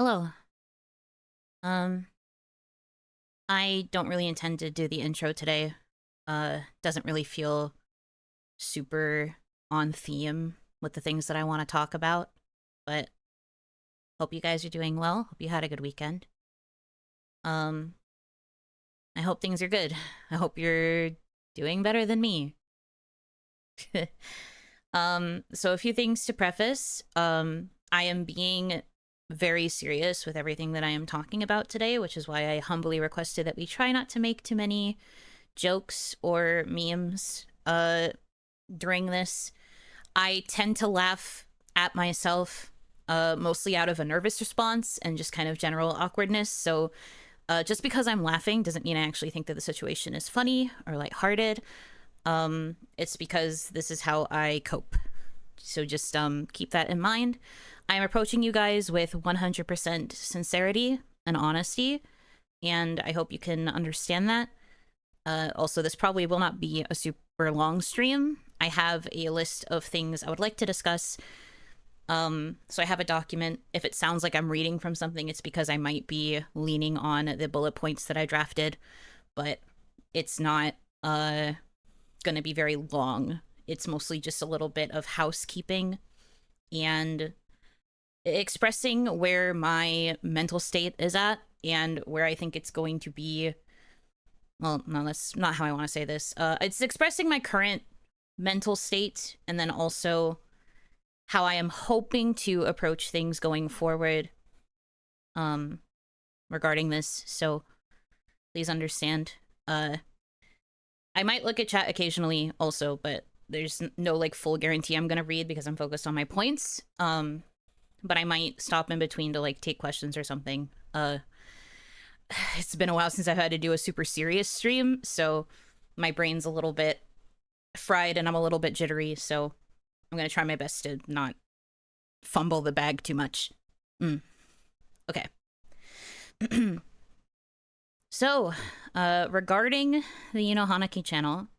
Hello. Um, I don't really intend to do the intro today. Doesn't really feel super on theme with the things that I want to talk about, but hope you guys are doing well. Hope you had a good weekend. Um, I hope things are good. I hope you're doing better than me. So a few things to preface. I am being very serious with everything that I am talking about today, which is why I humbly requested that we try not to make too many jokes or memes during this. I tend to laugh at myself, mostly out of a nervous response and just kind of general awkwardness. So just because I'm laughing doesn't mean I actually think that the situation is funny or lighthearted. It's because this is how I cope. So just keep that in mind. I'm approaching you guys with 100% sincerity and honesty, and I hope you can understand that. Also, this probably will not be a super long stream. I have a list of things I would like to discuss. So I have a document. If it sounds like I'm reading from something, it's because I might be leaning on the bullet points that I drafted, but it's not going to be very long. It's mostly just a little bit of housekeeping and expressing where my mental state is at and where I think it's going to be. Well, no, that's not how I want to say this. It's expressing my current mental state and then also how I am hoping to approach things going forward regarding this. So please understand. I might look at chat occasionally also, but there's no like full guarantee I'm gonna read because I'm focused on my points. But I might stop in between to like take questions or something. It's been a while since I've had to do a super serious stream, so my brain's a little bit fried and I'm a little bit jittery, so I'm gonna try my best to not fumble the bag too much. Okay. So, regarding the Yuno Hanaki channel,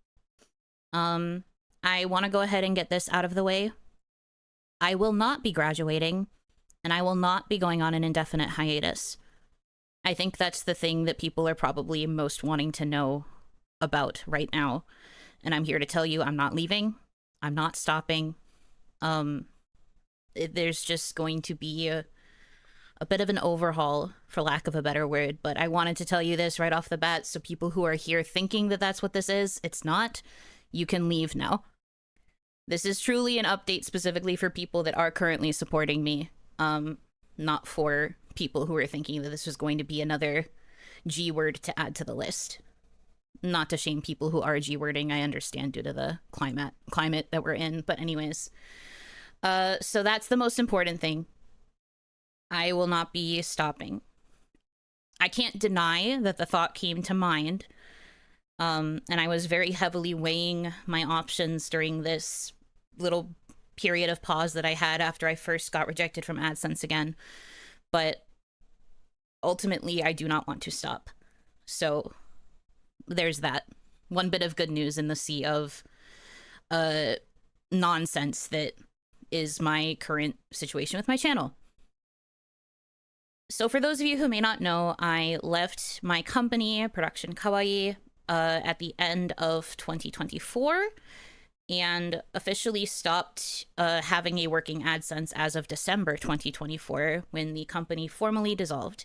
I want to go ahead and get this out of the way. I will not be graduating, and I will not be going on an indefinite hiatus. I think that's the thing that people are probably most wanting to know about right now. And I'm here to tell you I'm not leaving. I'm not stopping. There's just going to be a bit of an overhaul, for lack of a better word. But I wanted to tell you this right off the bat, so people who are here thinking that that's what this is, it's not. You can leave now. This is truly an update specifically for people that are currently supporting me, not for people who are thinking that this was going to be another G word to add to the list. Not to shame people who are G wording, I understand due to the climate that we're in, but anyways. So that's the most important thing. I will not be stopping. I can't deny that the thought came to mind, and I was very heavily weighing my options during this little period of pause that I had after I first got rejected from AdSense again. But ultimately, I do not want to stop. So there's that. One bit of good news in the sea of nonsense that is my current situation with my channel. So for those of you who may not know, I left my company, Production Kawaii, at the end of 2024 and officially stopped having a working AdSense as of December 2024 when the company formally dissolved.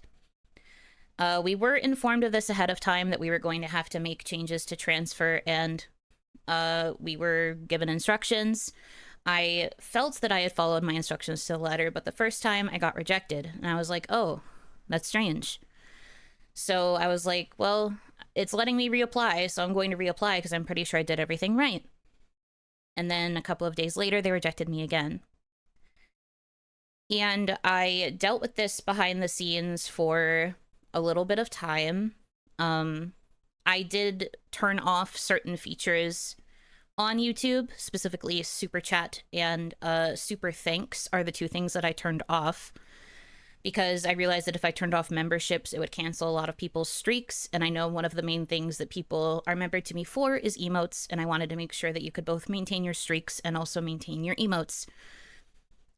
We were informed of this ahead of time that we were going to have to make changes to transfer, and we were given instructions. I felt that I had followed my instructions to the letter, but the first time I got rejected, and I was like, oh, that's strange. So I was like, well, it's letting me reapply, so I'm going to reapply because I'm pretty sure I did everything right. And then a couple of days later, they rejected me again. And I dealt with this behind the scenes for a little bit of time. I did turn off certain features on YouTube, specifically Super Chat and Super Thanks are the two things that I turned off, because I realized that if I turned off memberships, it would cancel a lot of people's streaks, and I know one of the main things that people are membered to me for is emotes, and I wanted to make sure that you could both maintain your streaks and also maintain your emotes.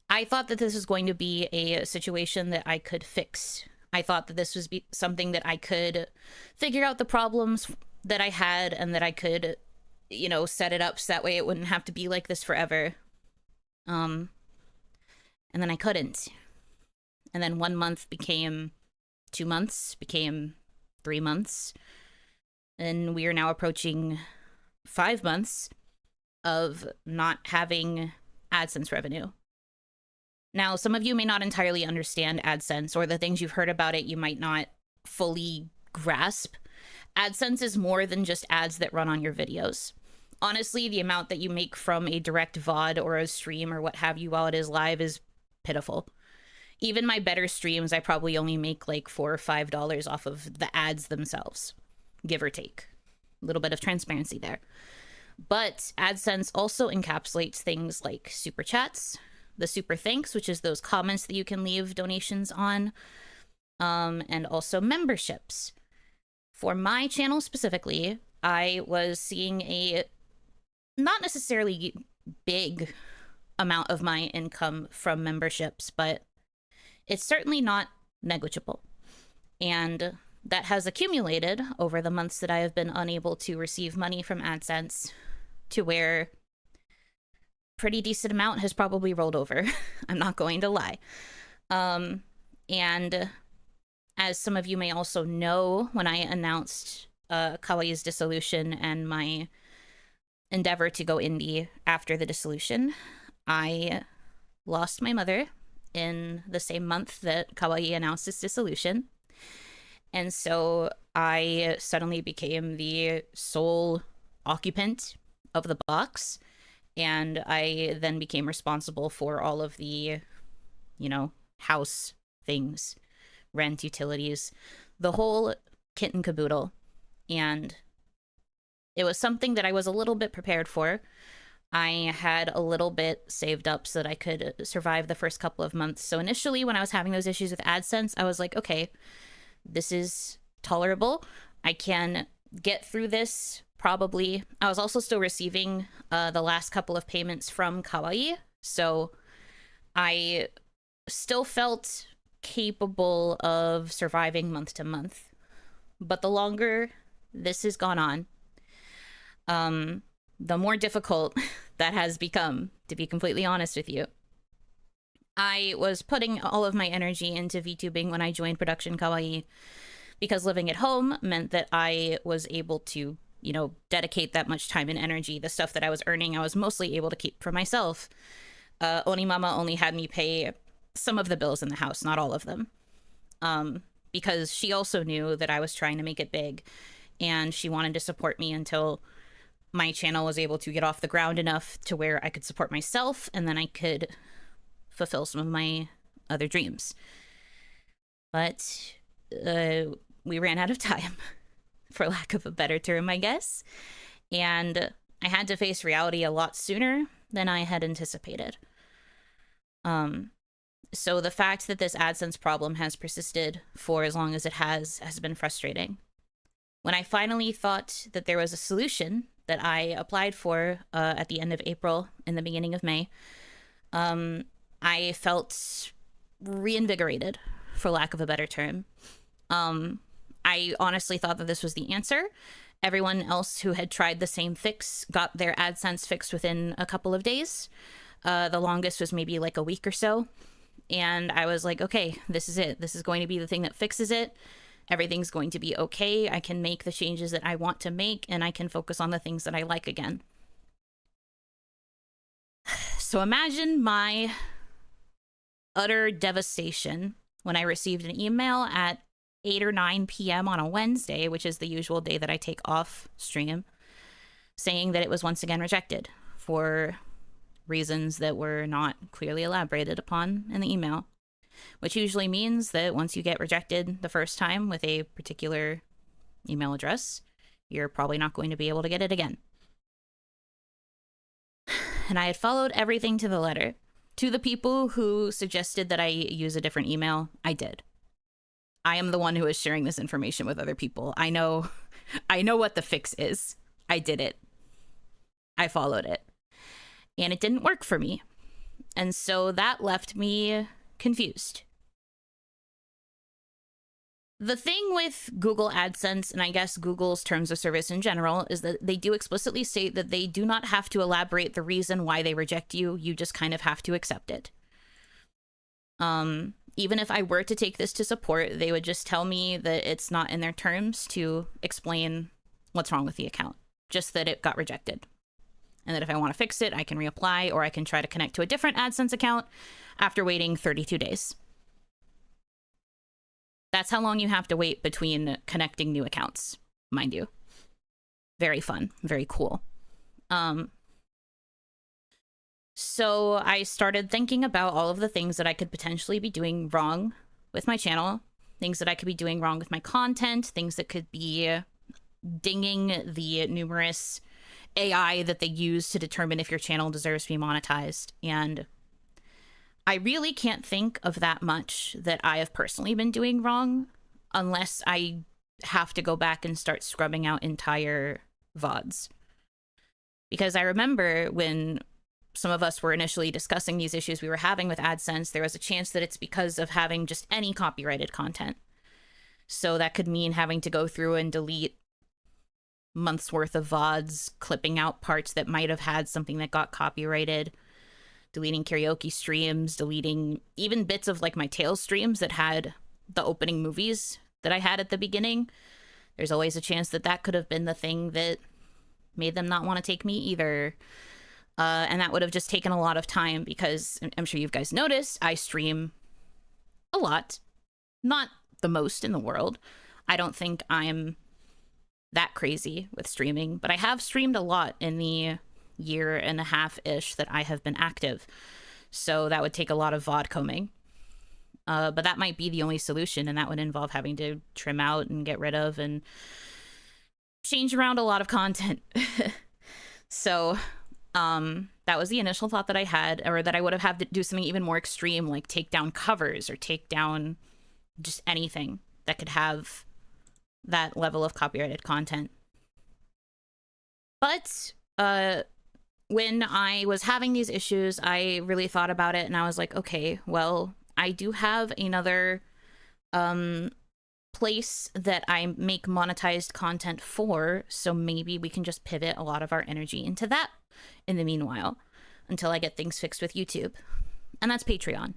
I thought that this was going to be a situation that I could fix. I thought that this was something that I could figure out the problems that I had and that I could, you know, set it up so that way it wouldn't have to be like this forever. And then I couldn't. And then 1 month became 2 months, became 3 months. And we are now approaching 5 months of not having AdSense revenue. Now, some of you may not entirely understand AdSense, or the things you've heard about it you might not fully grasp. AdSense is more than just ads that run on your videos. Honestly, the amount that you make from a direct VOD or a stream or what have you while it is live is pitiful. Even my better streams, I probably only make like $4 or $5 off of the ads themselves, give or take. A little bit of transparency there. But AdSense also encapsulates things like super chats, the super thanks, which is those comments that you can leave donations on, and also memberships. For my channel specifically, I was seeing a not necessarily big amount of my income from memberships, but it's certainly not negligible. And that has accumulated over the months that I have been unable to receive money from AdSense to where pretty decent amount has probably rolled over. I'm not going to lie. And as some of you may also know, when I announced Kawaii's dissolution and my endeavor to go indie after the dissolution, I lost my mother in the same month that Kawaii announced its dissolution. And so I suddenly became the sole occupant of the box. And I then became responsible for all of the, you know, house things, rent, utilities, the whole kit and caboodle. And it was something that I was a little bit prepared for. I had a little bit saved up so that I could survive the first couple of months. So initially, when I was having those issues with AdSense, I was like, okay, this is tolerable. I can get through this. Probably. I was also still receiving the last couple of payments from Kawaii, so I still felt capable of surviving month to month. But the longer this has gone on, the more difficult that has become, to be completely honest with you. I was putting all of my energy into VTubing when I joined Production Kawaii because living at home meant that I was able to, you know, dedicate that much time and energy. The stuff that I was earning, I was mostly able to keep for myself. Onimama only had me pay some of the bills in the house, not all of them. Because she also knew that I was trying to make it big, and she wanted to support me until my channel was able to get off the ground enough to where I could support myself, and then I could fulfill some of my other dreams. But we ran out of time, for lack of a better term, I guess. And I had to face reality a lot sooner than I had anticipated. So the fact that this AdSense problem has persisted for as long as it has been frustrating. When I finally thought that there was a solution that I applied for at the end of April and the beginning of May, I felt reinvigorated, for lack of a better term. I honestly thought that this was the answer. Everyone else who had tried the same fix got their AdSense fixed within a couple of days. The longest was maybe like a week or so. And I was like, okay, this is it. This is going to be the thing that fixes it. Everything's going to be okay. I can make the changes that I want to make, and I can focus on the things that I like again. So imagine my utter devastation when I received an email at 8 or 9 p.m. on a Wednesday, which is the usual day that I take off stream, saying that it was once again rejected for reasons that were not clearly elaborated upon in the email, which usually means that once you get rejected the first time with a particular email address, you're probably not going to be able to get it again. And I had followed everything to the letter. To the people who suggested that I use a different email, I did. I am the one who is sharing this information with other people. I know what the fix is. I did it. I followed it. And it didn't work for me. And so that left me confused. The thing with Google AdSense, and I guess Google's terms of service in general, is that they do explicitly state that they do not have to elaborate the reason why they reject you. You just kind of have to accept it. Even if I were to take this to support, they would just tell me that it's not in their terms to explain what's wrong with the account, just that it got rejected. And that if I want to fix it, I can reapply, or I can try to connect to a different AdSense account after waiting 32 days. That's how long you have to wait between connecting new accounts, mind you. Very fun, very cool. So I started thinking about all of the things that I could potentially be doing wrong with my channel, things that I could be doing wrong with my content, things that could be dinging the numerous AI that they use to determine if your channel deserves to be monetized. And I really can't think of that much that I have personally been doing wrong, unless I have to go back and start scrubbing out entire VODs. Because I remember when some of us were initially discussing these issues we were having with AdSense, there was a chance that it's because of having just any copyrighted content. So that could mean having to go through and delete months worth of VODs, clipping out parts that might have had something that got copyrighted, deleting karaoke streams, deleting even bits of like my Tales streams that had the opening movies that I had at the beginning. There's always a chance that that could have been the thing that made them not want to take me either. And that would have just taken a lot of time, because I'm sure you guys noticed I stream a lot. Not the most in the world. I don't think I'm that crazy with streaming, but I have streamed a lot in the year and a half-ish that I have been active. So that would take a lot of VOD combing. But that might be the only solution, and that would involve having to trim out and get rid of and change around a lot of content. So that was the initial thought that I had, or that I would have had to do something even more extreme, like take down covers or take down just anything that could have that level of copyrighted content. But when I was having these issues, I really thought about it, and I was like, okay, well, I do have another place that I make monetized content for, so maybe we can just pivot a lot of our energy into that in the meanwhile, until I get things fixed with YouTube. And that's Patreon.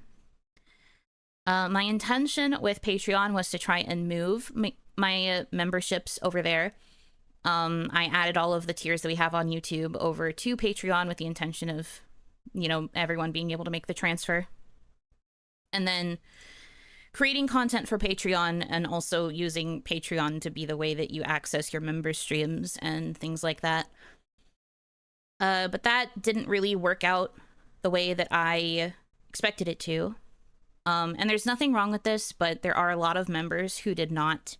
My intention with Patreon was to try and move my memberships over there. I added all of the tiers that we have on YouTube over to Patreon with the intention of, you know, everyone being able to make the transfer. And then creating content for Patreon, and also using Patreon to be the way that you access your member streams and things like that. But that didn't really work out the way that I expected it to. And there's nothing wrong with this, but there are a lot of members who did not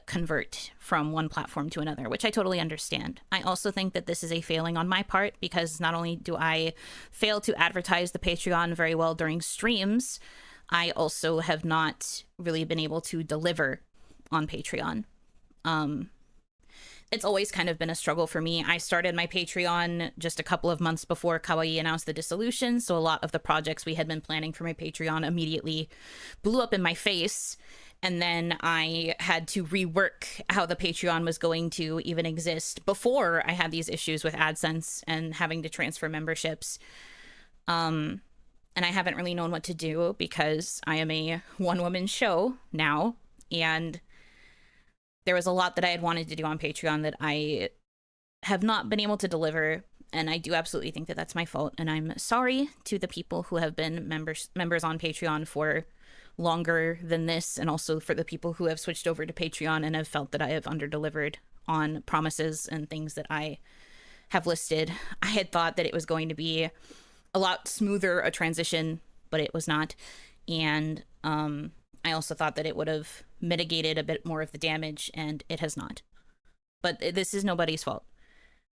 convert from one platform to another, which I totally understand. I also think that this is a failing on my part, because not only do I fail to advertise the Patreon very well during streams, I also have not really been able to deliver on Patreon. It's always kind of been a struggle for me. I started my Patreon just a couple of months before Kawaii announced the dissolution, so a lot of the projects we had been planning for my Patreon immediately blew up in my face, and then I had to rework how the Patreon was going to even exist before I had these issues with AdSense and having to transfer memberships. And I haven't really known what to do, because I am a one-woman show now, and there was a lot that I had wanted to do on Patreon that I have not been able to deliver, and I do absolutely think that that's my fault, and I'm sorry to the people who have been members on Patreon for longer than this, and also for the people who have switched over to Patreon and have felt that I have underdelivered on promises and things that I have listed. I had thought that it was going to be a lot smoother a transition, but it was not, and I also thought that it would have mitigated a bit more of the damage, and it has not. But this is nobody's fault.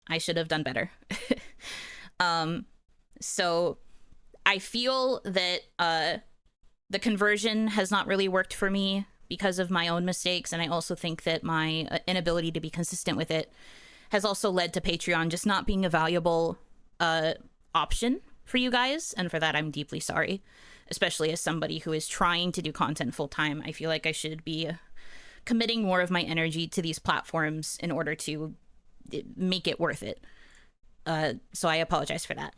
I should have done better. So I feel that the conversion has not really worked for me because of my own mistakes, and I also think that my inability to be consistent with it has also led to Patreon just not being a valuable option for you guys, and for that I'm deeply sorry. Especially as somebody who is trying to do content full time, I feel like I should be committing more of my energy to these platforms in order to make it worth it. So I apologize for that.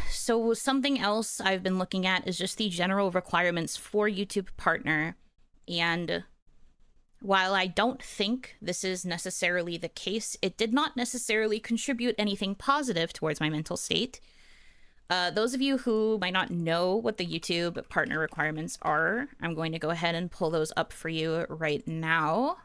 So something else I've been looking at is just the general requirements for YouTube Partner. And while I don't think this is necessarily the case, it did not necessarily contribute anything positive towards my mental state. Those of you who might not know what the YouTube Partner requirements are, I'm going to go ahead and pull those up for you right now.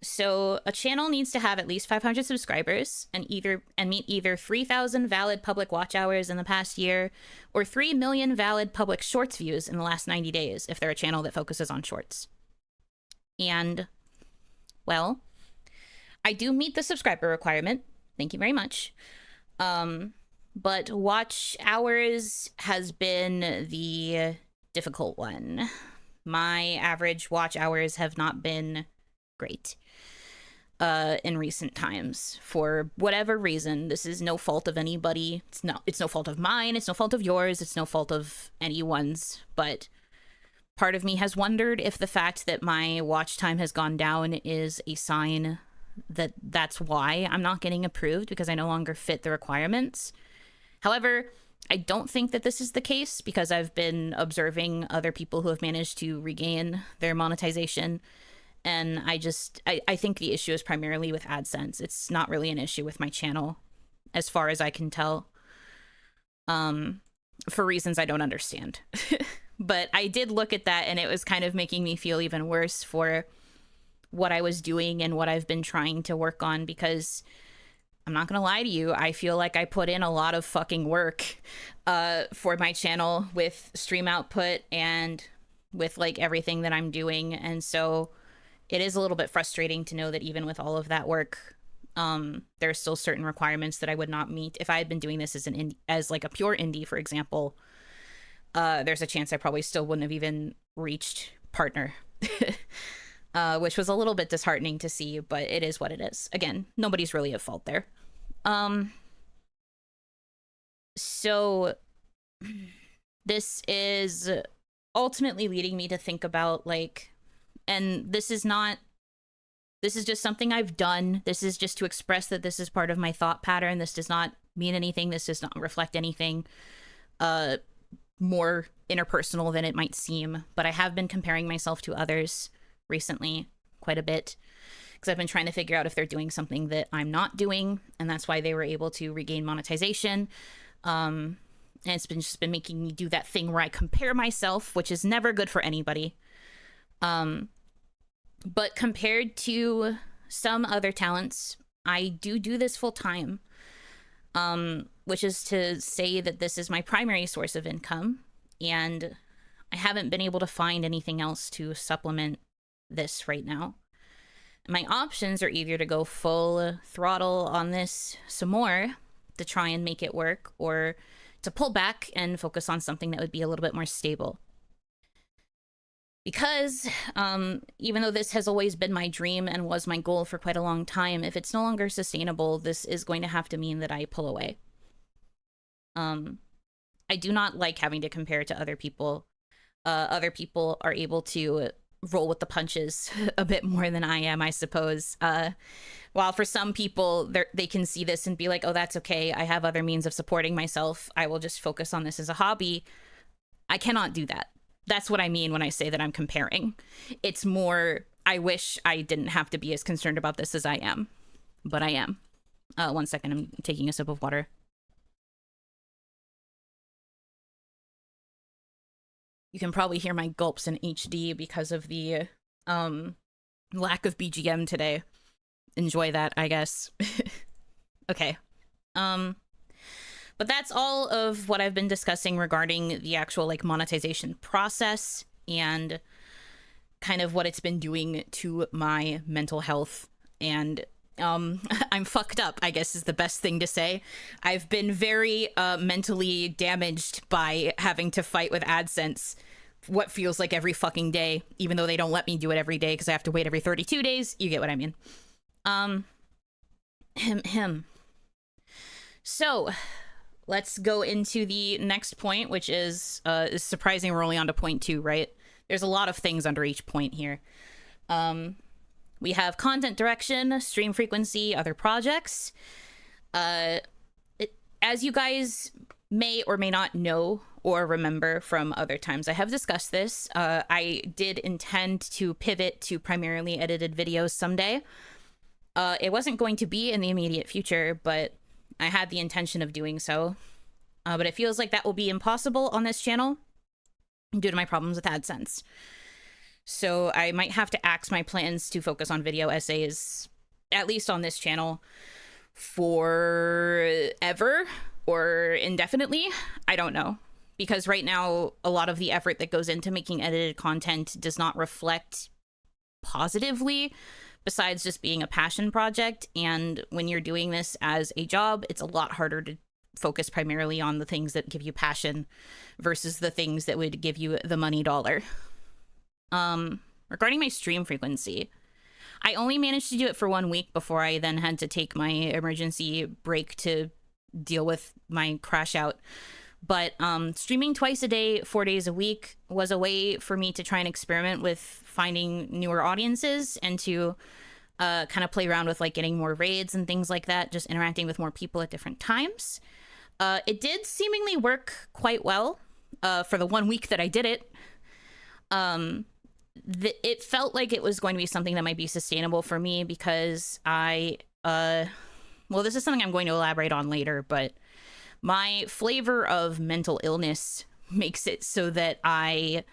So a channel needs to have at least 500 subscribers and meet either 3,000 valid public watch hours in the past year or 3 million valid public shorts views in the last 90 days if they're a channel that focuses on shorts. And, well, I do meet the subscriber requirement. Thank you very much. But watch hours has been the difficult one. My average watch hours have not been great in recent times for whatever reason. This is no fault of anybody. It's no fault of mine. It's no fault of yours. It's no fault of anyone's. But part of me has wondered if the fact that my watch time has gone down is a sign that that's why I'm not getting approved, because I no longer fit the requirements. However, I don't think that this is the case, because I've been observing other people who have managed to regain their monetization. And I think the issue is primarily with AdSense. It's not really an issue with my channel, as far as I can tell, for reasons I don't understand. But I did look at that, and it was kind of making me feel even worse for what I was doing and what I've been trying to work on, because I'm not gonna lie to you, I feel like I put in a lot of fucking work for my channel with stream output and with like everything that I'm doing. And so it is a little bit frustrating to know that even with all of that work, there are still certain requirements that I would not meet. If I had been doing this as like a pure indie, for example, there's a chance I probably still wouldn't have even reached partner, which was a little bit disheartening to see, but it is what it is. Again, nobody's really at fault there. So this is ultimately leading me to think about like, and this is just something I've done. This is just to express that this is part of my thought pattern. This does not mean anything. This does not reflect anything more interpersonal than it might seem. But I have been comparing myself to others recently quite a bit, because I've been trying to figure out if they're doing something that I'm not doing, and that's why they were able to regain monetization. And it's just been making me do that thing where I compare myself, which is never good for anybody. But compared to some other talents, I do this full time, which is to say that this is my primary source of income, and I haven't been able to find anything else to supplement this right now. My options are either to go full throttle on this some more to try and make it work, or to pull back and focus on something that would be a little bit more stable. Because even though this has always been my dream and was my goal for quite a long time, if it's no longer sustainable, this is going to have to mean that I pull away. I do not like having to compare to other people. Other people are able to roll with the punches a bit more than I am, I suppose. While for some people, they can see this and be like, oh, that's okay. I have other means of supporting myself. I will just focus on this as a hobby. I cannot do that. That's what I mean when I say that I'm comparing. It's more, I wish I didn't have to be as concerned about this as I am. But I am. 1 second, I'm taking a sip of water. You can probably hear my gulps in HD because of the lack of BGM today. Enjoy that, I guess. Okay. But that's all of what I've been discussing regarding the actual like monetization process and kind of what it's been doing to my mental health. And I'm fucked up, I guess is the best thing to say. I've been very mentally damaged by having to fight with AdSense what feels like every fucking day, even though they don't let me do it every day because I have to wait every 32 days. You get what I mean. Um, him. So, let's go into the next point, which is surprising we're only on to point 2, right? There's a lot of things under each point here. We have content direction, stream frequency, other projects. As you guys may or may not know or remember from other times I have discussed this, I did intend to pivot to primarily edited videos someday. It wasn't going to be in the immediate future, but I had the intention of doing so. But it feels like that will be impossible on this channel due to my problems with AdSense. So I might have to axe my plans to focus on video essays, at least on this channel, forever or indefinitely. I don't know. Because right now, a lot of the effort that goes into making edited content does not reflect positively, besides just being a passion project. And when you're doing this as a job, it's a lot harder to focus primarily on the things that give you passion versus the things that would give you the money dollar. Regarding my stream frequency, I only managed to do it for 1 week before I then had to take my emergency break to deal with my crash out. But streaming twice a day, 4 days a week was a way for me to try and experiment with finding newer audiences and to kind of play around with like getting more raids and things like that, just interacting with more people at different times. It did seemingly work quite well for the 1 week that I did it. It felt like it was going to be something that might be sustainable for me because well, this is something I'm going to elaborate on later, but my flavor of mental illness makes it so that I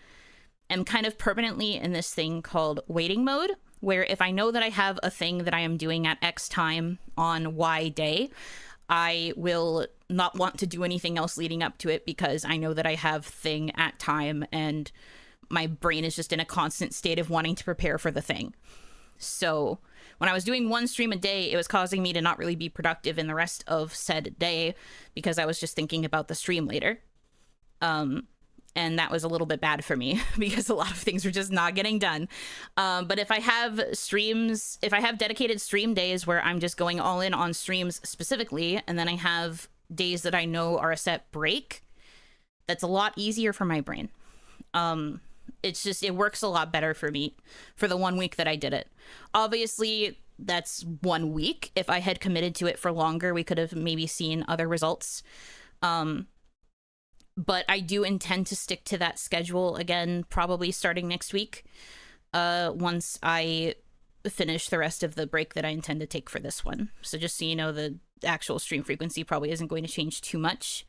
am kind of permanently in this thing called waiting mode, where if I know that I have a thing that I am doing at X time on Y day, I will not want to do anything else leading up to it because I know that I have thing at time and my brain is just in a constant state of wanting to prepare for the thing. So when I was doing 1 stream a day, it was causing me to not really be productive in the rest of said day because I was just thinking about the stream later. And that was a little bit bad for me because a lot of things were just not getting done. But if I have streams, if I have dedicated stream days where I'm just going all in on streams specifically, and then I have days that I know are a set break, that's a lot easier for my brain. It's just, it works a lot better for me for the 1 week that I did it. Obviously, that's 1 week. If I had committed to it for longer, we could have maybe seen other results. But I do intend to stick to that schedule again, probably starting next week, once I finish the rest of the break that I intend to take for this one. So just so you know, the actual stream frequency probably isn't going to change too much.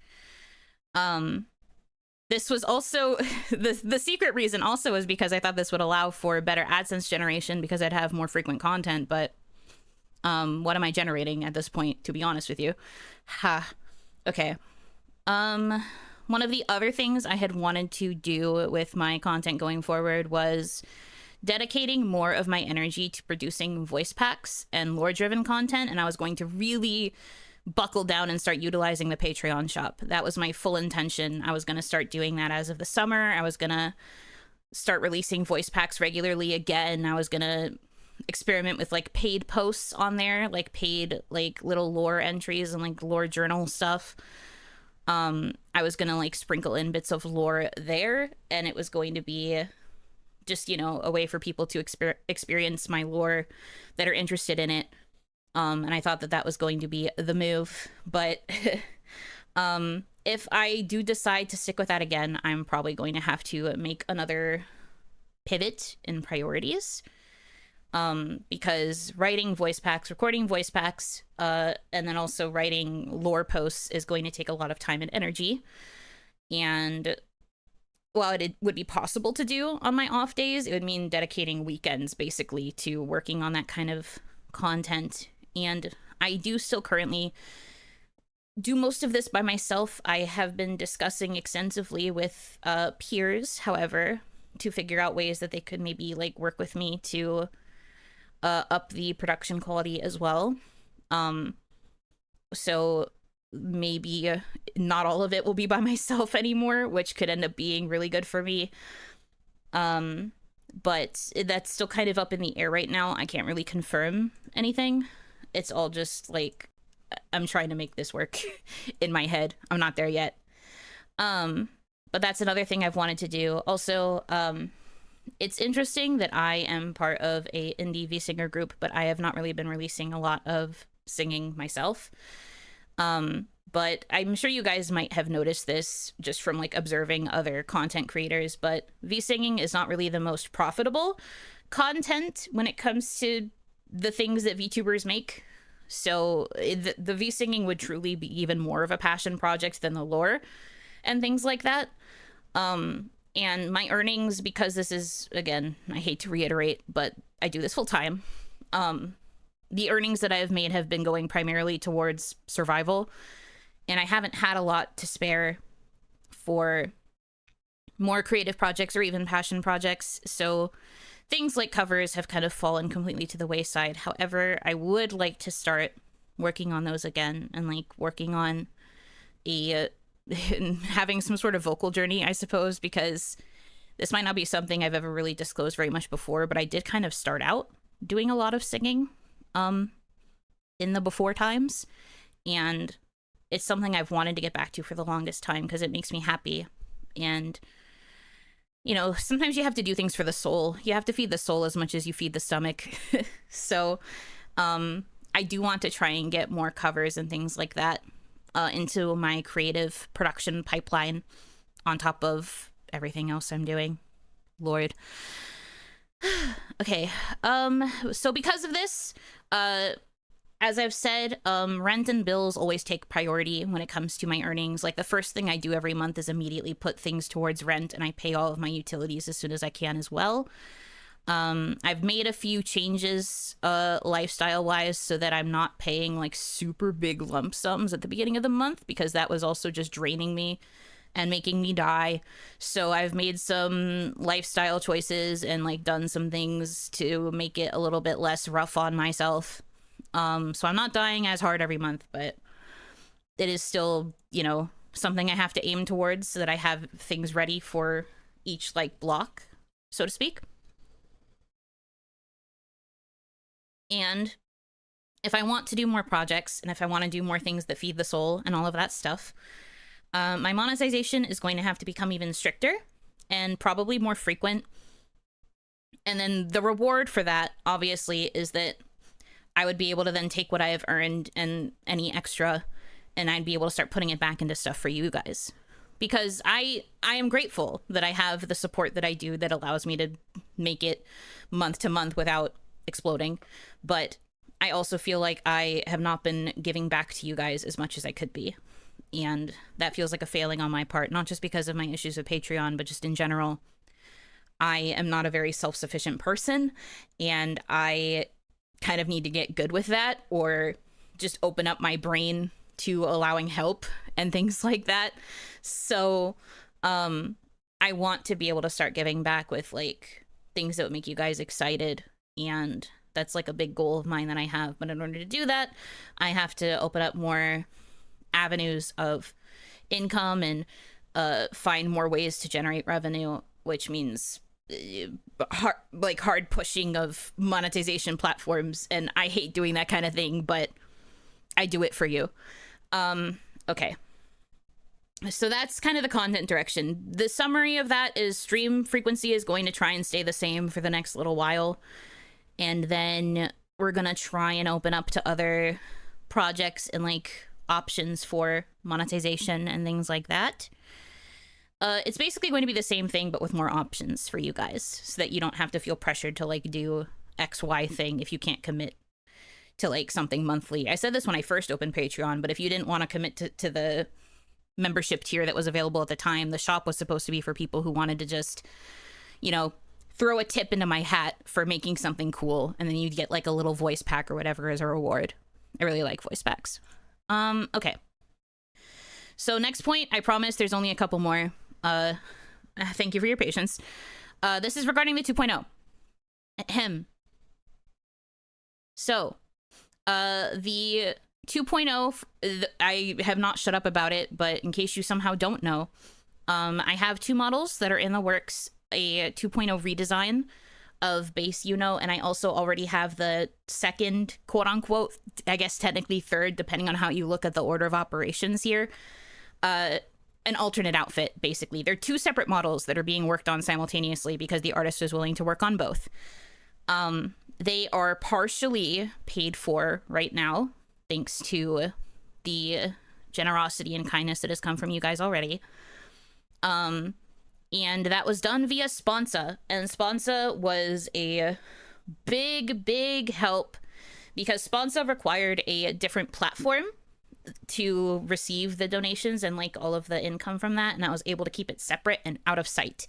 This was also, the secret reason also is because I thought this would allow for better AdSense generation because I'd have more frequent content, but what am I generating at this point, to be honest with you? Okay. One of the other things I had wanted to do with my content going forward was dedicating more of my energy to producing voice packs and lore-driven content, and I was going to really buckle down and start utilizing the Patreon shop. That was my full intention. I was going to start doing that as of the summer. I was going to start releasing voice packs regularly again. I was going to experiment with like paid posts on there, like paid like little lore entries and like lore journal stuff. I was going to like sprinkle in bits of lore there, and it was going to be just, you know, a way for people to experience my lore that are interested in it. And I thought that that was going to be the move, but if I do decide to stick with that again, I'm probably going to have to make another pivot in priorities, because writing voice packs, recording voice packs, and then also writing lore posts is going to take a lot of time and energy. And while it would be possible to do on my off days, it would mean dedicating weekends basically to working on that kind of content. And I do still currently do most of this by myself. I have been discussing extensively with peers, however, to figure out ways that they could maybe like work with me to up the production quality as well. So maybe not all of it will be by myself anymore, which could end up being really good for me. but that's still kind of up in the air right now. I can't really confirm anything. It's all just like, I'm trying to make this work in my head. I'm not there yet. But that's another thing I've wanted to do. Also, it's interesting that I am part of a indie V-singer group, but I have not really been releasing a lot of singing myself. But I'm sure you guys might have noticed this just from like observing other content creators, but V-singing is not really the most profitable content when it comes to the things that VTubers make. So the V-singing would truly be even more of a passion project than the lore and things like that. And my earnings, because this is, again, I hate to reiterate, but I do this full time. The earnings that I've made have been going primarily towards survival, and I haven't had a lot to spare for more creative projects or even passion projects. So things like covers have kind of fallen completely to the wayside. However, I would like to start working on those again and like working on a having some sort of vocal journey, I suppose, because this might not be something I've ever really disclosed very much before, but I did kind of start out doing a lot of singing in the before times, and it's something I've wanted to get back to for the longest time because it makes me happy. And you know, sometimes you have to do things for the soul. You have to feed the soul as much as you feed the stomach. So I do want to try and get more covers and things like that into my creative production pipeline on top of everything else I'm doing. Lord. Okay. So because of this, as I've said, rent and bills always take priority when it comes to my earnings. Like, the first thing I do every month is immediately put things towards rent, and I pay all of my utilities as soon as I can as well. I've made a few changes lifestyle-wise so that I'm not paying like super big lump sums at the beginning of the month, because that was also just draining me and making me die. So I've made some lifestyle choices and like done some things to make it a little bit less rough on myself. So I'm not dying as hard every month, but it is still, you know, something I have to aim towards so that I have things ready for each like block, so to speak. And if I want to do more projects and if I want to do more things that feed the soul and all of that stuff, my monetization is going to have to become even stricter and probably more frequent. And then the reward for that, obviously, is that I would be able to then take what I have earned and any extra, and I'd be able to start putting it back into stuff for you guys. Because I am grateful that I have the support that I do that allows me to make it month to month without exploding. But I also feel like I have not been giving back to you guys as much as I could be. And that feels like a failing on my part, not just because of my issues with Patreon, but just in general. I am not a very self-sufficient person, and I kind of need to get good with that, or just open up my brain to allowing help and things like that. So I want to be able to start giving back with like things that would make you guys excited, and that's like a big goal of mine that I have. But in order to do that, I have to open up more avenues of income and find more ways to generate revenue, which means hard pushing of monetization platforms. And I hate doing that kind of thing, but I do it for you. Okay. So that's kind of the content direction. The summary of that is stream frequency is going to try and stay the same for the next little while. And then we're going to try and open up to other projects and like options for monetization and things like that. It's basically going to be the same thing, but with more options for you guys, so that you don't have to feel pressured to like do XY thing if you can't commit to like something monthly. I said this when I first opened Patreon, but if you didn't want to commit to the membership tier that was available at the time, the shop was supposed to be for people who wanted to just, you know, throw a tip into my hat for making something cool, and then you'd get like a little voice pack or whatever as a reward. I really like voice packs. Okay. So next point, I promise there's only a couple more. Thank you for your patience. This is regarding the 2.0. Ahem. So, the 2.0, I have not shut up about it, but in case you somehow don't know, I have two models that are in the works, a 2.0 redesign of base Yuno, and I also already have the second, quote unquote, I guess technically third, depending on how you look at the order of operations here, an alternate outfit, basically. They're two separate models that are being worked on simultaneously because the artist is willing to work on both. They are partially paid for right now, thanks to the generosity and kindness that has come from you guys already. And that was done via Sponsa. And Sponsa was a big help because Sponsa required a different platform to receive the donations and like all of the income from that, and I was able to keep it separate and out of sight,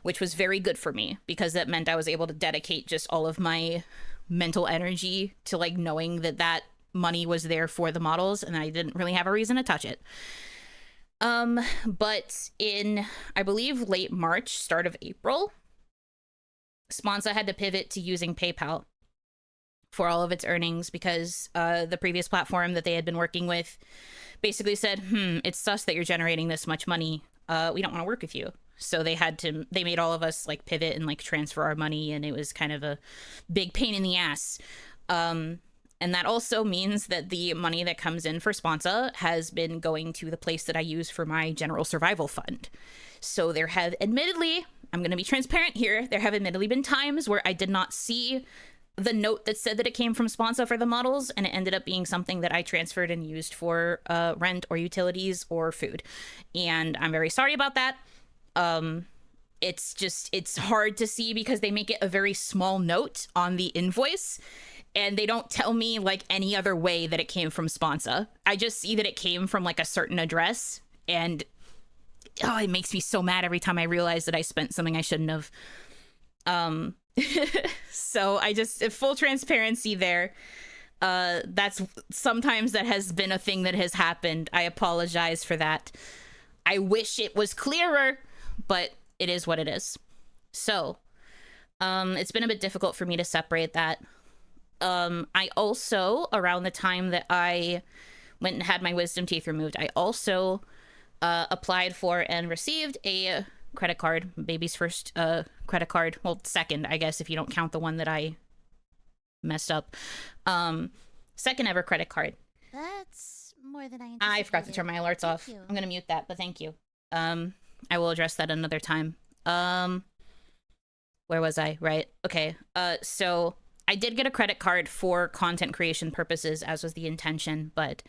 which was very good for me because that meant I was able to dedicate just all of my mental energy to like knowing that that money was there for the models and I didn't really have a reason to touch it. But in, I believe, late March, start of April, Sponsa had to pivot to using PayPal for all of its earnings because the previous platform that they had been working with basically said, it's sus that you're generating this much money. We don't want to work with you. So they made all of us like pivot and like transfer our money, and it was kind of a big pain in the ass. And that also means that the money that comes in for Sponsa has been going to the place that I use for my general survival fund. So there have admittedly, I'm going to be transparent here, there have admittedly been times where I did not see the note that said that it came from Sponsa for the models, and it ended up being something that I transferred and used for rent or utilities or food. And I'm very sorry about that. It's hard to see because they make it a very small note on the invoice, and they don't tell me like any other way that it came from Sponsa. I just see that it came from like a certain address, and it makes me so mad every time I realize that I spent something I shouldn't have. So I just, full transparency there. That's sometimes that has been a thing that has happened. I apologize for that. I wish it was clearer, but it is what it is. So, it's been a bit difficult for me to separate that. I also, around the time that I went and had my wisdom teeth removed, I also applied for and received a credit card, baby's first credit card. Well, second, I guess, if you don't count the one that I messed up. Second ever credit card. That's more than I forgot to turn my alerts off. I'm gonna mute that, but thank you. I will address that another time. Where was I? Right. Okay. So I did get a credit card for content creation purposes, as was the intention, but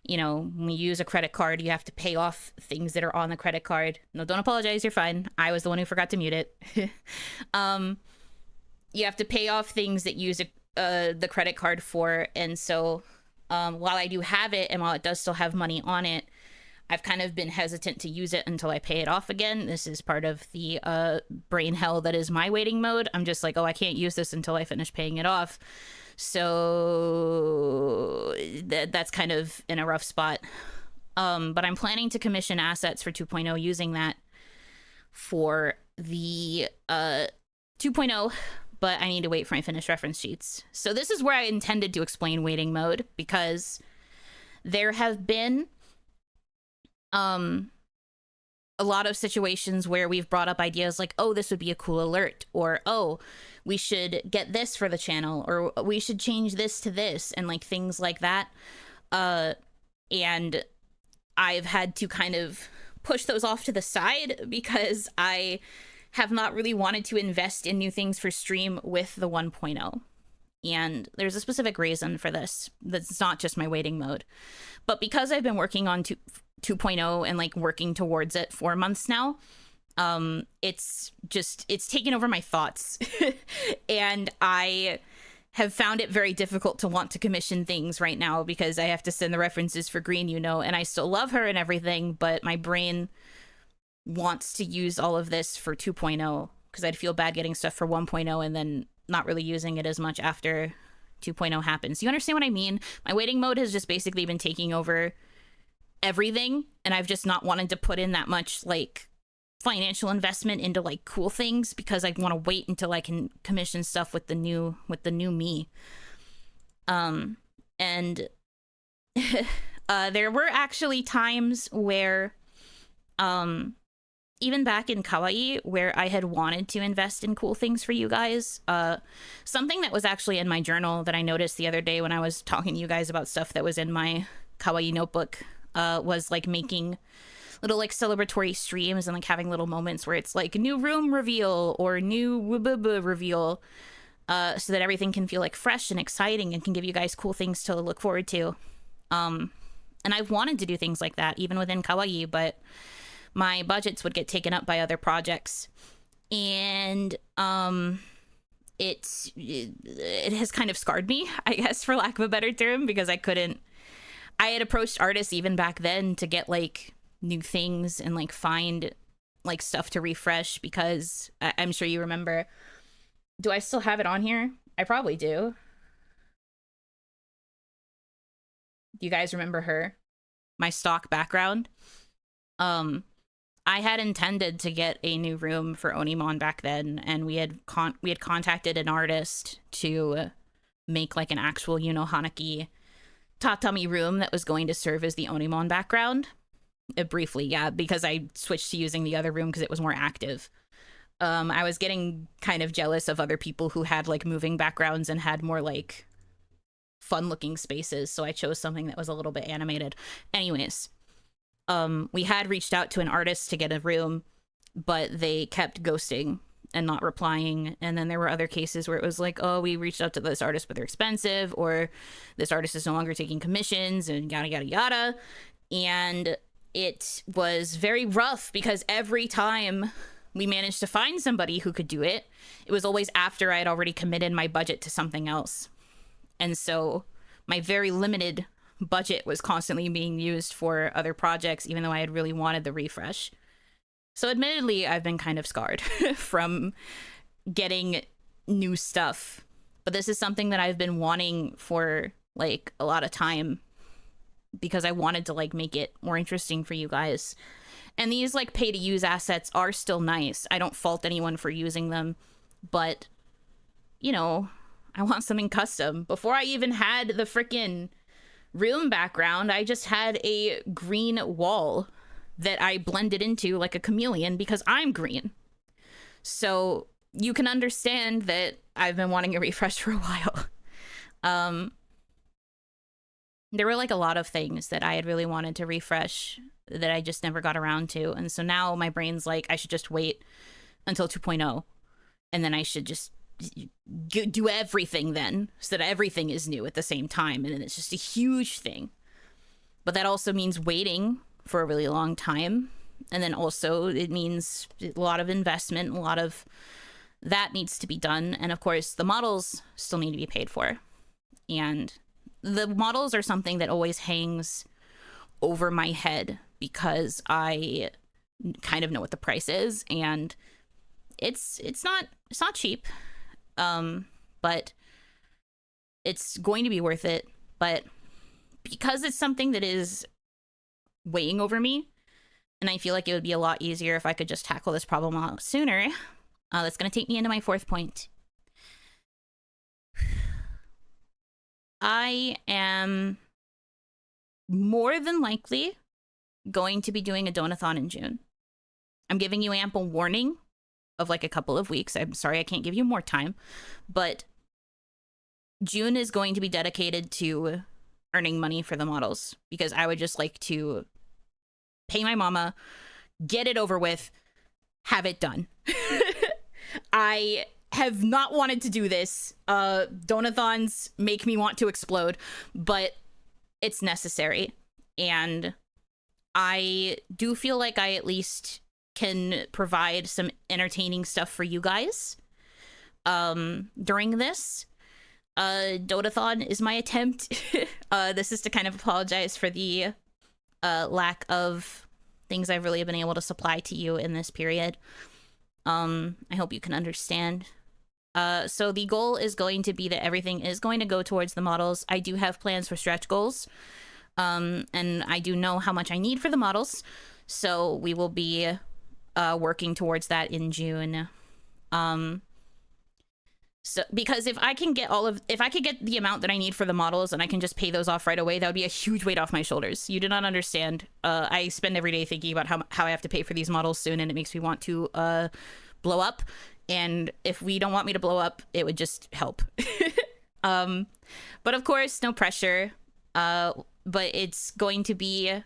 you know, when you use a credit card, you have to pay off things that are on the credit card. No, don't apologize. You're fine. I was the one who forgot to mute it. You have to pay off things that use the credit card for. And so while I do have it, and while it does still have money on it, I've kind of been hesitant to use it until I pay it off again. This is part of the brain hell that is my waiting mode. I'm just like, oh, I can't use this until I finish paying it off. So that's kind of in a rough spot. But I'm planning to commission assets for 2.0 using that for the 2.0, but I need to wait for my finished reference sheets. So this is where I intended to explain waiting mode, because there have been a lot of situations where we've brought up ideas like, oh, this would be a cool alert, or oh, we should get this for the channel, or we should change this to this, and like things like that. And I've had to kind of push those off to the side because I have not really wanted to invest in new things for stream with the 1.0. And there's a specific reason for this. That's not just my waiting mode. But because I've been working on 2.0 and like working towards it for months now, it's taken over my thoughts. And I have found it very difficult to want to commission things right now because I have to send the references for Green, you know, and I still love her and everything, but my brain wants to use all of this for 2.0 because I'd feel bad getting stuff for 1.0 and then not really using it as much after 2.0 happens. You understand what I mean? My waiting mode has just basically been taking over everything, and I've just not wanted to put in that much like financial investment into like cool things because I want to wait until I can commission stuff with the new me. And there were actually times where even back in Kawaii, where I had wanted to invest in cool things for you guys, something that was actually in my journal that I noticed the other day when I was talking to you guys about stuff that was in my Kawaii notebook, was like making little like celebratory streams and like having little moments where it's like new room reveal or new wububu reveal, so that everything can feel like fresh and exciting and can give you guys cool things to look forward to. And I've wanted to do things like that even within Kawaii, but my budgets would get taken up by other projects, and it has kind of scarred me, I guess, for lack of a better term, because I had approached artists even back then to get like new things and like find like stuff to refresh, because I'm sure you remember. Do I still have it on here? I probably do. Do you guys remember her? My stock background? I had intended to get a new room for OniMon back then, and we had contacted an artist to make like an actual Yuno Hanaki tatami room that was going to serve as the OniMon background. Briefly, yeah, because I switched to using the other room because it was more active. I was getting kind of jealous of other people who had like moving backgrounds and had more like fun looking spaces, so I chose something that was a little bit animated. Anyways, we had reached out to an artist to get a room, but they kept ghosting and not replying. And then there were other cases where it was like, oh, we reached out to this artist, but they're expensive, or this artist is no longer taking commissions, and yada, yada, yada. And it was very rough because every time we managed to find somebody who could do it, it was always after I had already committed my budget to something else. And so my very limited budget was constantly being used for other projects, even though I had really wanted the refresh. So admittedly, I've been kind of scarred from getting new stuff. But this is something that I've been wanting for like a lot of time, because I wanted to like make it more interesting for you guys. And these like pay to use assets are still nice. I don't fault anyone for using them, but you know, I want something custom. Before I even had the freaking room background, I just had a green wall that I blended into like a chameleon because I'm green. So you can understand that I've been wanting a refresh for a while. There were like a lot of things that I had really wanted to refresh that I just never got around to. And so now my brain's like, I should just wait until 2.0, and then I should just do everything then, so that everything is new at the same time, and then it's just a huge thing. But that also means waiting for a really long time, and then also it means a lot of investment, a lot of that needs to be done, and of course the models still need to be paid for. And the models are something that always hangs over my head because I kind of know what the price is, and it's not cheap. But it's going to be worth it. But because it's something that is weighing over me, and I feel like it would be a lot easier if I could just tackle this problem a lot sooner, that's going to take me into my fourth point. I am more than likely going to be doing a donathon in June. I'm giving you ample warning of like a couple of weeks. I'm sorry I can't give you more time, but June is going to be dedicated to earning money for the models, because I would just like to pay my mama, get it over with, have it done. I have not wanted to do this. Donathons make me want to explode, but it's necessary. And I do feel like I at least can provide some entertaining stuff for you guys during this. Donathon is my attempt. This is to kind of apologize for the lack of things I've really been able to supply to you in this period. I hope you can understand. So the goal is going to be that everything is going to go towards the models. I do have plans for stretch goals, and I do know how much I need for the models, so we will be working towards that in June. So because if I could get the amount that I need for the models and I can just pay those off right away, that would be a huge weight off my shoulders. You do not understand. I spend every day thinking about how I have to pay for these models soon, and it makes me want to blow up. And if we don't want me to blow up, it would just help. But of course, no pressure. But it's going to be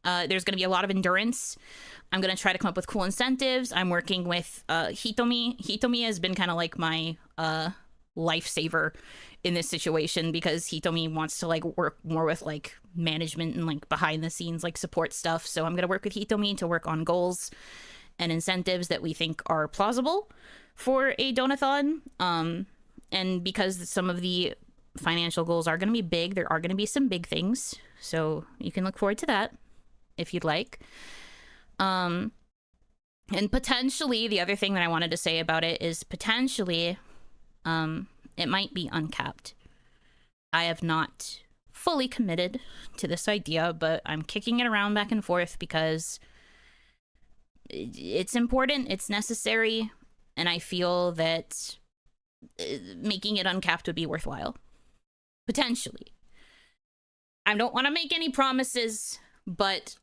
there's going to be a lot of endurance. I'm going to try to come up with cool incentives. I'm working with Hitomi. Hitomi has been kind of like my lifesaver in this situation, because Hitomi wants to like work more with like management and like behind the scenes like support stuff. So I'm going to work with Hitomi to work on goals and incentives that we think are plausible for a donathon. And because some of the financial goals are going to be big, there are going to be some big things. So you can look forward to that if you'd like. And potentially, the other thing that I wanted to say about it is potentially, it might be uncapped. I have not fully committed to this idea, but I'm kicking it around back and forth because it's important, it's necessary, and I feel that making it uncapped would be worthwhile. Potentially. I don't want to make any promises, but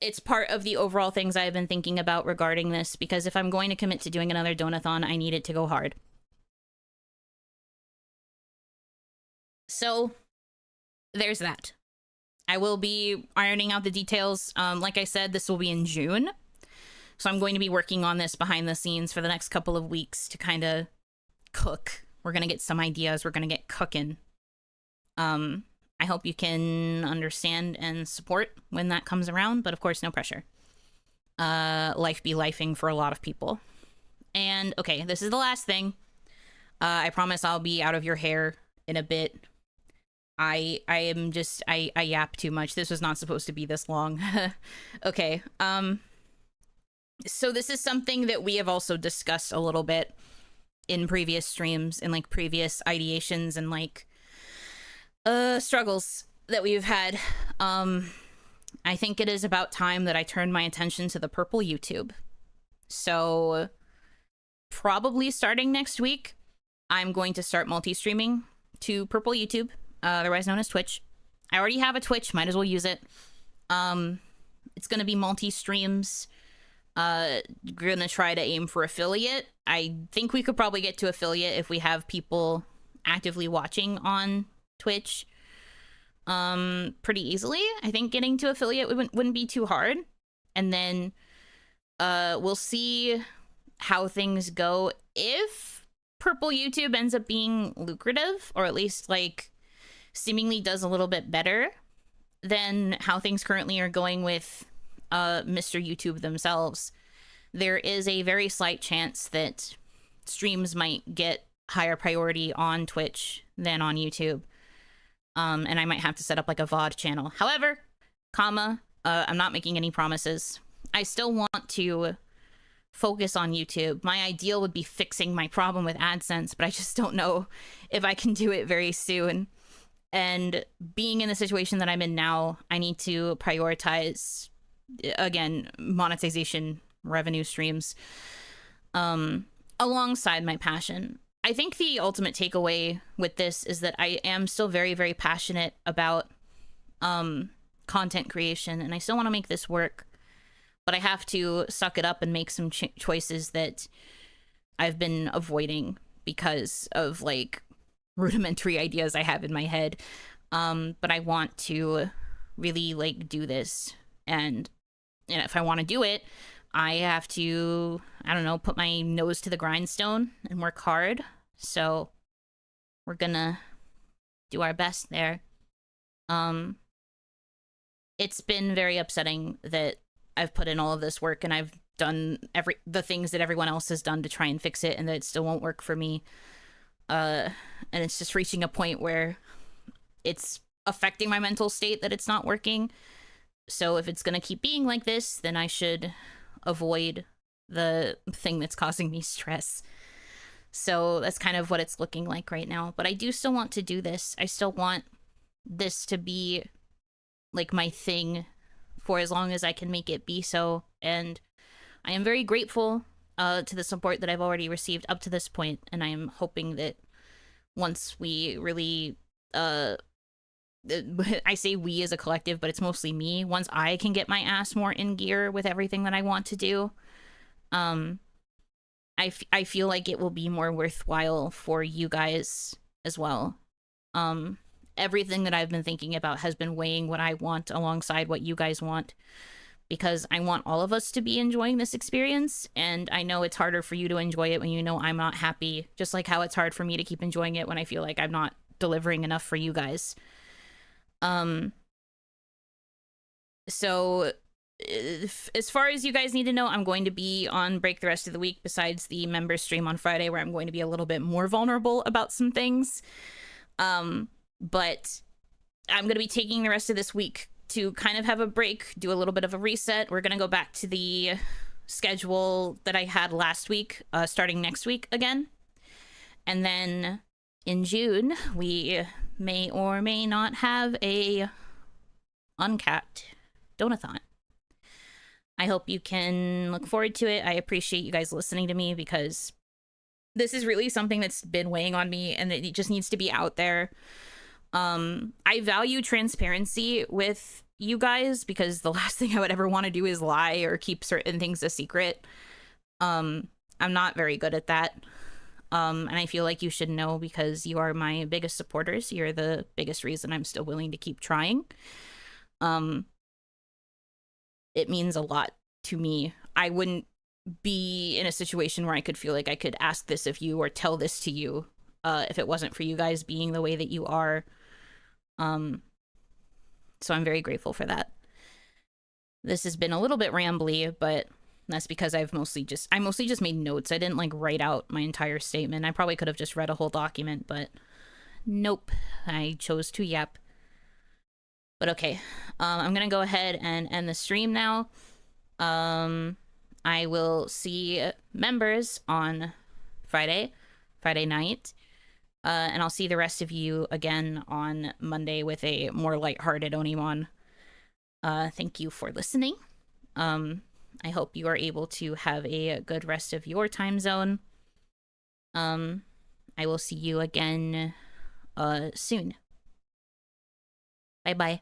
it's part of the overall things I've been thinking about regarding this, because if I'm going to commit to doing another donathon, I need it to go hard. So, there's that. I will be ironing out the details. Like I said, this will be in June. So I'm going to be working on this behind the scenes for the next couple of weeks to kind of cook. We're going to get some ideas. We're going to get cooking. I hope you can understand and support when that comes around, but of course, no pressure. Life be lifing for a lot of people. And okay, this is the last thing. I promise I'll be out of your hair in a bit. I yap too much. This was not supposed to be this long. Okay. So this is something that we have also discussed a little bit in previous streams and like previous ideations and like struggles that we've had. I think it is about time that I turn my attention to the purple YouTube. So probably starting next week, I'm going to start multi-streaming to purple YouTube, otherwise known as Twitch. I already have a Twitch, might as well use it. It's going to be multi-streams. Gonna try to aim for affiliate. I think we could probably get to affiliate if we have people actively watching on Twitch pretty easily. I think getting to affiliate wouldn't be too hard. And then we'll see how things go. If purple YouTube ends up being lucrative, or at least like seemingly does a little bit better than how things currently are going with Mr. YouTube themselves, there is a very slight chance that streams might get higher priority on Twitch than on YouTube. And I might have to set up like a VOD channel. However, I'm not making any promises. I still want to focus on YouTube. My ideal would be fixing my problem with AdSense, but I just don't know if I can do it very soon. And being in the situation that I'm in now, I need to prioritize, again, monetization, revenue streams, alongside my passion. I think the ultimate takeaway with this is that I am still very, very passionate about content creation, and I still want to make this work, but I have to suck it up and make some choices that I've been avoiding because of like rudimentary ideas I have in my head. But I want to really like do this, and if I want to do it, I have to, I don't know, put my nose to the grindstone and work hard. So we're gonna do our best there. It's been very upsetting that I've put in all of this work and I've done the things that everyone else has done to try and fix it, and that it still won't work for me. And it's just reaching a point where it's affecting my mental state that it's not working. So if it's gonna keep being like this, then I should avoid the thing that's causing me stress. So that's kind of what it's looking like right now. But I do still want to do this. I still want this to be like my thing for as long as I can make it be so. And I am very grateful to the support that I've already received up to this point, and I'm hoping that once we really I say we as a collective, but it's mostly me. Once I can get my ass more in gear with everything that I want to do, I feel like it will be more worthwhile for you guys as well. Everything that I've been thinking about has been weighing what I want alongside what you guys want, because I want all of us to be enjoying this experience, and I know it's harder for you to enjoy it when you know I'm not happy, just like how it's hard for me to keep enjoying it when I feel like I'm not delivering enough for you guys. So as far as you guys need to know, I'm going to be on break the rest of the week, besides the member stream on Friday, where I'm going to be a little bit more vulnerable about some things. But I'm going to be taking the rest of this week to kind of have a break, do a little bit of a reset. We're going to go back to the schedule that I had last week, starting next week again. And then in June, we may or may not have a uncapped donathon. I hope you can look forward to it. I appreciate you guys listening to me, because this is really something that's been weighing on me, and it just needs to be out there. I value transparency with you guys, because the last thing I would ever want to do is lie or keep certain things a secret. I'm not very good at that. And I feel like you should know, because you are my biggest supporters. You're the biggest reason I'm still willing to keep trying. It means a lot to me. I wouldn't be in a situation where I could feel like I could ask this of you or tell this to you if it wasn't for you guys being the way that you are. So I'm very grateful for that. This has been a little bit rambly, but that's because I mostly just made notes. I didn't like write out my entire statement. I probably could have just read a whole document, but nope. I chose to yap. But okay, I'm gonna go ahead and end the stream now. I will see members on Friday night. And I'll see the rest of you again on Monday with a more lighthearted OniMon. Thank you for listening. I hope you are able to have a good rest of your time zone. I will see you again soon. Bye-bye.